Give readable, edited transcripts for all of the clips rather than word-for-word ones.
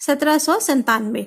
1797।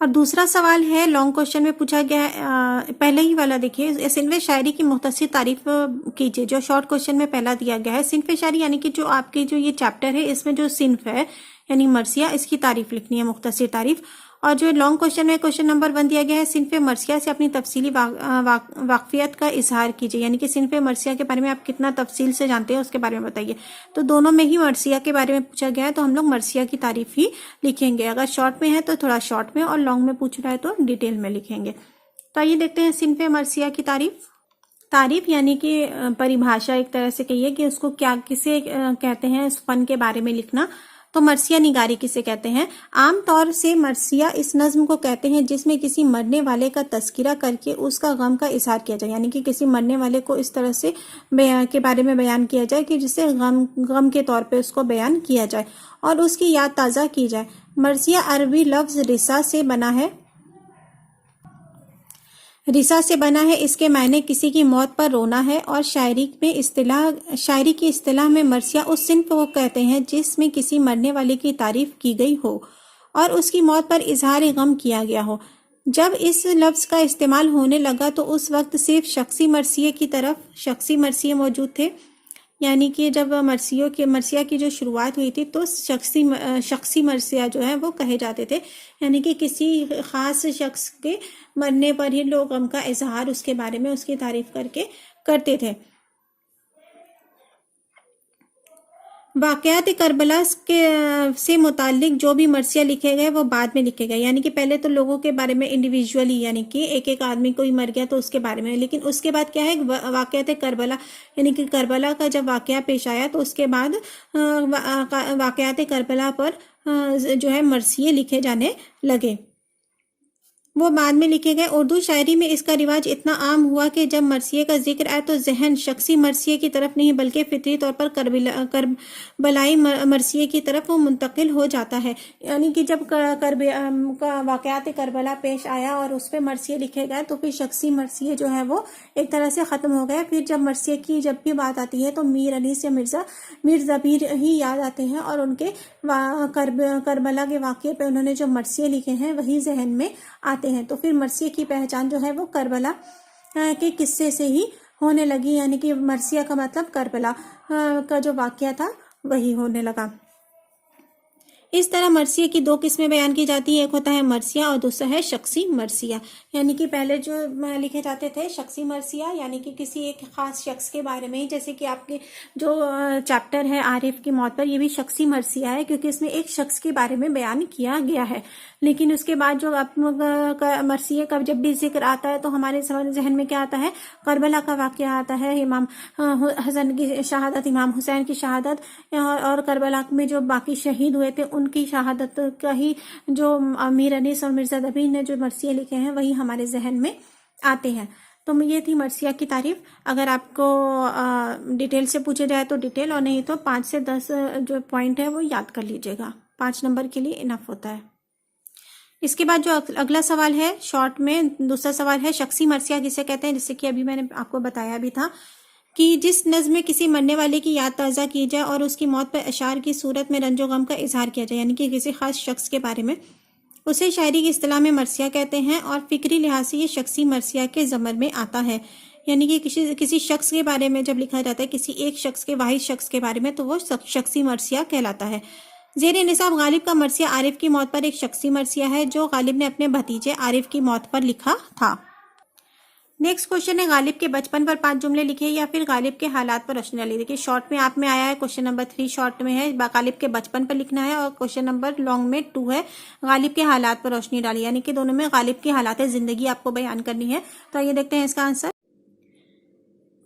اور دوسرا سوال ہے لانگ کوشچن میں پوچھا گیا ہے، پہلے ہی والا دیکھیے، صنف شاعری کی مختصر تعریف کیجیے، جو شارٹ کوشچن میں پہلا دیا گیا ہے صنف شاعری یعنی کہ جو آپ کی جو یہ چیپٹر ہے اس میں جو صنف ہے یعنی مرثیہ، اس کی تعریف لکھنی ہے، مختصر تعریف۔ اور جو لانگ کوشچن میں کوشچن نمبر 1 دیا گیا ہے صنف مرثیہ سے اپنی تفصیلی واقفیت کا اظہار کیجیے، یعنی کہ صنف مرثیہ کے بارے میں آپ کتنا تفصیل سے جانتے ہیں اس کے بارے میں بتائیے۔ تو دونوں میں ہی مرثیہ کے بارے میں پوچھا گیا ہے تو ہم لوگ مرثیہ کی تعریف ہی لکھیں گے، اگر شارٹ میں ہے تو تھوڑا شارٹ میں، اور لانگ میں پوچھ رہا ہے تو ڈیٹیل میں لکھیں گے۔ تو آئیے دیکھتے ہیں صنف مرثیہ کی تعریف یعنی کہ پریبھاشا، ایک طرح سے کہیے کہ اس کو کیا کسے کہتے ہیں، اس فن کے بارے میں لکھنا۔ تو مرثیہ نگاری کسے کہتے ہیں؟ عام طور سے مرثیہ اس نظم کو کہتے ہیں جس میں کسی مرنے والے کا تذکرہ کر کے اس کا غم کا اظہار کیا جائے، یعنی کہ کسی مرنے والے کو اس طرح سے کے بارے میں بیان کیا جائے کہ جس سے غم کے طور پہ اس کو بیان کیا جائے اور اس کی یاد تازہ کی جائے۔ مرثیہ عربی لفظ رثا سے بنا ہے، اس کے معنی کسی کی موت پر رونا ہے، اور شاعری کی اصطلاح میں مرثیہ اس صنف کو کہتے ہیں جس میں کسی مرنے والے کی تعریف کی گئی ہو اور اس کی موت پر اظہار غم کیا گیا ہو۔ جب اس لفظ کا استعمال ہونے لگا تو اس وقت صرف شخصی مرثیے موجود تھے، یعنی کہ جب مرثیہ کی جو شروعات ہوئی تھی تو شخصی مرثیہ جو ہے وہ کہے جاتے تھے، یعنی کہ کسی خاص شخص کے مرنے پر ہی لوگ غم کا اظہار اس کے بارے میں اس کی تعریف کر کے کرتے تھے۔ واقعات کربلا سے متعلق جو بھی مرثیہ لکھے گئے وہ بعد میں لکھے گئے، یعنی کہ پہلے تو لوگوں کے بارے میں انڈیویجولی، یعنی کہ ایک آدمی کوئی مر گیا تو اس کے بارے میں، لیکن اس کے بعد کیا ہے واقعات کربلا، یعنی کہ کربلا کا جب واقعہ پیش آیا تو اس کے بعد واقعات کربلا پر جو ہے مرثیے لکھے جانے لگے، وہ بعد میں لکھے گئے۔ اردو شاعری میں اس کا رواج اتنا عام ہوا کہ جب مرثیے کا ذکر آئے تو ذہن شخصی مرثیے کی طرف نہیں بلکہ فطری طور پر کربلائی مرثیے کی طرف وہ منتقل ہو جاتا ہے، یعنی کہ جب واقعات کربلا پیش آیا اور اس پہ مرثیے لکھے گئے تو پھر شخصی مرثیے جو ہے وہ ایک طرح سے ختم ہو گئے۔ پھر جب مرثیے کی جب بھی بات آتی ہے تو میر انیس یا میر ظفیر ہی یاد آتے ہیں، اور ان کے کربلا کے واقعے پہ انہوں نے جو مرثیے لکھے ہیں وہی ذہن میں آتے ہیں۔ تو پھر مرثیے کی پہچان جو ہے وہ کربلا کے قصے سے ہی ہونے لگی، یعنی کہ مرثیہ کا مطلب کربلا کا جو واقعہ تھا وہی ہونے لگا۔ اس طرح مرثیے کی 2 قسمیں بیان کی جاتی ہیں، ایک ہوتا ہے مرثیہ اور دوسرا ہے شخصی مرثیہ، یعنی کہ پہلے جو لکھے جاتے تھے شخصی مرثیہ، یعنی کہ کسی ایک خاص شخص کے بارے میں، جیسے کہ آپ کے جو چیپٹر ہے عارف کی موت پر، یہ بھی شخصی مرثیہ ہے کیونکہ اس میں ایک شخص کے بارے میں بیان کیا گیا ہے۔ لیکن اس کے بعد جو مرثیے کا جب بھی ذکر آتا ہے تو ہمارے ذہن میں کیا آتا ہے؟ کربلا کا واقعہ آتا ہے، امام حسن کی شہادت، امام حسین کی شہادت، اور کربلا میں جو باقی شہید ہوئے تھے ان کی شہادت کا ہی جو امیر انیس اور مرزا دبیر نے جو مرثیے لکھے ہیں وہی ہمارے ذہن میں آتے ہیں۔ تو یہ تھی مرثیہ کی تعریف۔ اگر آپ کو ڈیٹیل سے پوچھے جائے تو ڈیٹیل، اور نہیں تو 5 سے 10 جو پوائنٹ ہے وہ یاد کر لیجئے گا، 5 نمبر کے لیے انف ہوتا ہے۔ اس کے بعد جو اگلا سوال ہے شارٹ میں، دوسرا سوال ہے شخصی مرثیہ کسے کہتے ہیں، جیسے کہ ابھی میں نے آپ کو بتایا بھی تھا کہ جس نظم میں کسی مرنے والے کی یاد تازہ کی جائے اور اس کی موت پر اشعار کی صورت میں رنج و غم کا اظہار کیا جائے، یعنی کہ کسی خاص شخص کے بارے میں، اسے شاعری کی اصطلاح میں مرثیہ کہتے ہیں، اور فکری لحاظ سے یہ شخصی مرثیہ کے ضمن میں آتا ہے، یعنی کہ کسی شخص کے بارے میں جب لکھا جاتا ہے، کسی ایک شخص کے، واحد شخص کے بارے میں، تو وہ شخصی مرثیہ کہلاتا ہے۔ زیر نصاب غالب کا مرثیہ عارف کی موت پر ایک شخصی مرثیہ ہے جو غالب نے اپنے بھتیجے عارف کی موت پر لکھا تھا۔ نیکسٹ کوشچن ہے غالب کے بچپن پر 5 جملے لکھے یا پھر غالب کے حالات پر روشنی ڈالی۔ دیکھیے شارٹ میں آپ میں آیا ہے کوشچن نمبر 3 شارٹ میں ہے غالب کے بچپن پر لکھنا ہے، اور کوشچن نمبر لانگ میں 2 ہے غالب کے حالات پر روشنی ڈالی، یعنی کہ دونوں میں غالب کی حالات زندگی آپ کو بیان کرنی ہے۔ تو یہ دیکھتے ہیں اس کا آنسر۔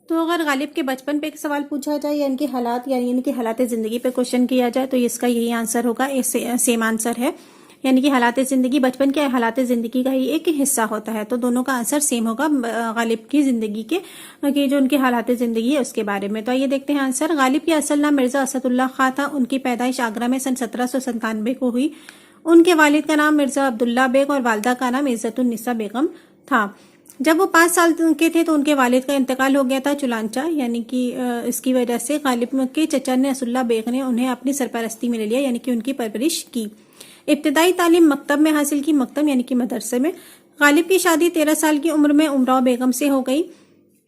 تو اگر غالب کے بچپن پہ ایک سوال پوچھا جائے یا ان کے حالات، یعنی ان کی حالات زندگی پہ کوشچن کیا جائے تو اس کا یہی آنسر ہوگا، سیم آنسر ہے، یعنی کہ حالات زندگی، بچپن کے حالات زندگی کا ہی ایک حصہ ہوتا ہے، تو دونوں کا آنسر سیم ہوگا غالب کی زندگی کے جو ان کے حالات زندگی ہے اس کے بارے میں۔ تو یہ دیکھتے ہیں آنسر۔ غالب کی اصل نام مرزا اسد اللہ خان تھا، ان کی پیدائش آگرہ میں سن 1797 کو ہوئی۔ ان کے والد کا نام مرزا عبداللہ بیگ اور والدہ کا نام عزت النساء بیگم تھا۔ جب وہ 5 سال کے تھے تو ان کے والد کا انتقال ہو گیا تھا چنانچہ، یعنی کہ اس کی وجہ سے غالب کے چچا نے اسد اللہ بیگ نے انہیں اپنی سرپرستی میں لے لیا، یعنی کہ ان کی پرورش کی۔ ابتدائی تعلیم مکتب میں حاصل کی، مکتب یعنی کہ مدرسے میں۔ غالب کی شادی 13 سال کی عمر میں امراؤ بیگم سے ہو گئی۔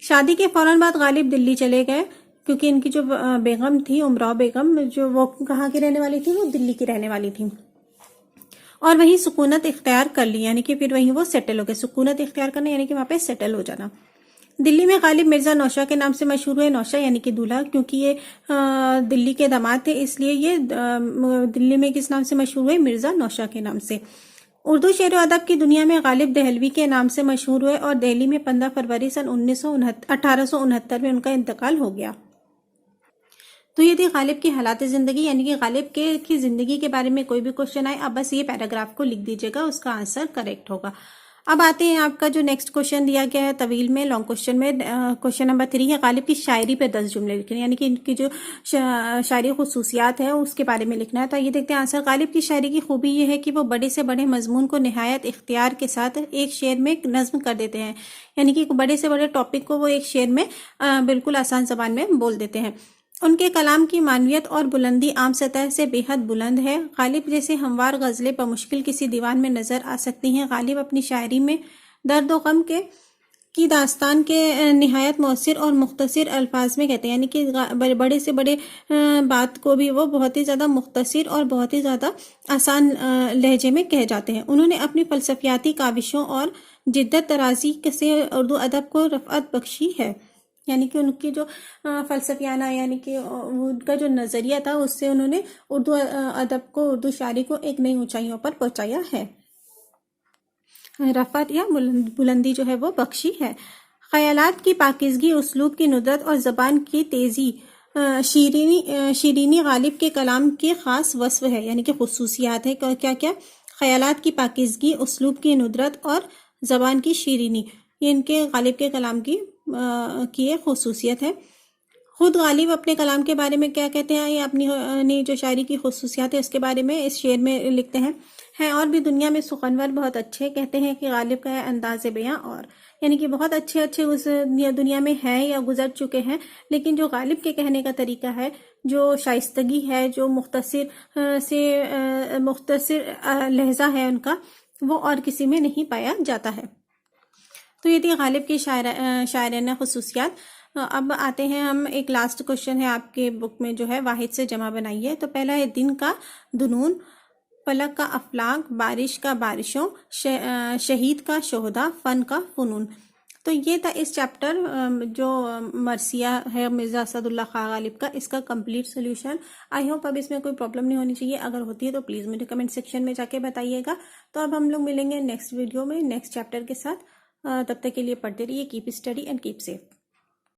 شادی کے فوراً بعد غالب دلی چلے گئے، کیونکہ ان کی جو بیگم تھی امراؤ بیگم، جو وہ کہاں کی رہنے والی تھی، وہ دلی کی رہنے والی تھی، اور وہیں سکونت اختیار کر لی، یعنی کہ پھر وہیں وہ سیٹل ہو گئے۔ سکونت اختیار کرنا یعنی کہ وہاں پہ سیٹل ہو جانا۔ دلی میں غالب مرزا نوشہ کے نام سے مشہور ہوئے، نوشہ یعنی کہ دولہا، کیونکہ یہ دلی کے داماد تھے، اس لیے یہ دلی میں کس نام سے مشہور ہوئے؟ مرزا نوشہ کے نام سے۔ اردو شعر و ادب کی دنیا میں غالب دہلوی کے نام سے مشہور ہوئے، اور دہلی میں 15 فروری سن 1869 میں ان کا انتقال ہو گیا۔ تو یہ تھی غالب کی حالات زندگی، یعنی کہ غالب کی زندگی کے بارے میں کوئی بھی کوشچن آئے، اب بس یہ پیراگراف کو لکھ دیجیے گا، اس کا آنسر کریکٹ ہوگا۔ اب آتے ہیں آپ کا جو نیکسٹ کوشچن دیا گیا ہے طویل میں، لانگ کوشچن میں، کوشچن نمبر 3 ہے غالب کی شاعری پہ 10 جملے لکھنے، یعنی کہ ان کی جو شاعری خصوصیات ہے اس کے بارے میں لکھنا ہے۔ تو یہ دیکھتے ہیں آنسر۔ غالب کی شاعری کی خوبی یہ ہے کہ وہ بڑے سے بڑے مضمون کو نہایت اختیار کے ساتھ ایک شعر میں نظم کر دیتے ہیں، یعنی کہ بڑے سے بڑے ٹاپک کو وہ ایک شعر میں بالکل آسان زبان میں بول دیتے ہیں۔ ان کے کلام کی معنویت اور بلندی عام سطح سے بے حد بلند ہے۔ غالب جیسے ہموار غزلیں بمشکل کسی دیوان میں نظر آ سکتی ہیں۔ غالب اپنی شاعری میں درد و غم کی داستان کے نہایت مؤثر اور مختصر الفاظ میں کہتے ہیں، یعنی کہ بڑے سے بڑے بات کو بھی وہ بہت ہی زیادہ مختصر اور بہت ہی زیادہ آسان لہجے میں کہہ جاتے ہیں۔ انہوں نے اپنی فلسفیاتی کاوشوں اور جدت طرازی سے اردو ادب کو رفعت بخشی ہے، یعنی کہ ان کی جو فلسفیانہ، یعنی کہ ان کا جو نظریہ تھا، اس سے انہوں نے اردو ادب کو، اردو شاعری کو ایک نئی اونچائیوں پر پہنچایا ہے، رفعت یا بلندی جو ہے وہ بخشی ہے۔ خیالات کی پاکیزگی، اسلوب کی ندرت اور زبان کی تیزی، شیرینی غالب کے کلام کی خاص وصف ہے، یعنی کہ خصوصیات ہے۔ کیا کیا؟ خیالات کی پاکیزگی، اسلوب کی ندرت اور زبان کی شیرینی، یہ ان کے غالب کے کلام کی ایک خصوصیت ہے۔ خود غالب اپنے کلام کے بارے میں کیا کہتے ہیں، یہ اپنی جو شاعری کی خصوصیات ہے اس کے بارے میں اس شعر میں لکھتے ہیں اور بھی دنیا میں سخنور بہت اچھے، کہتے ہیں کہ غالب کا ہے انداز بیاں، اور یعنی کہ بہت اچھے اس دنیا میں ہیں یا گزر چکے ہیں، لیکن جو غالب کے کہنے کا طریقہ ہے، جو شائستگی ہے، جو مختصر لہجہ ہے ان کا، وہ اور کسی میں نہیں پایا جاتا ہے۔ تو یہ تھی غالب کی شاعرانہ خصوصیات۔ اب آتے ہیں ہم، ایک لاسٹ کوشچن ہے آپ کے بک میں جو ہے، واحد سے جمع بنائیے۔ تو پہلا ہے دن کا دنون، فلک کا افلاک، بارش کا بارشوں، شہید کا شہدا، فن کا فنون۔ تو یہ تھا اس چیپٹر جو مرثیہ ہے مرزا اسد اللہ خان غالب کا، اس کا کمپلیٹ سولوشن۔ آئی ہوپ اب اس میں کوئی پرابلم نہیں ہونی چاہیے، اگر ہوتی ہے تو پلیز مجھے کمنٹ سیکشن میں جا کے بتائیے گا۔ تو اب ہم لوگ ملیں گے نیکسٹ ویڈیو میں نیکسٹ چیپٹر کے ساتھ، تب تک کے لیے پڑھتے رہیے، keep study and keep safe.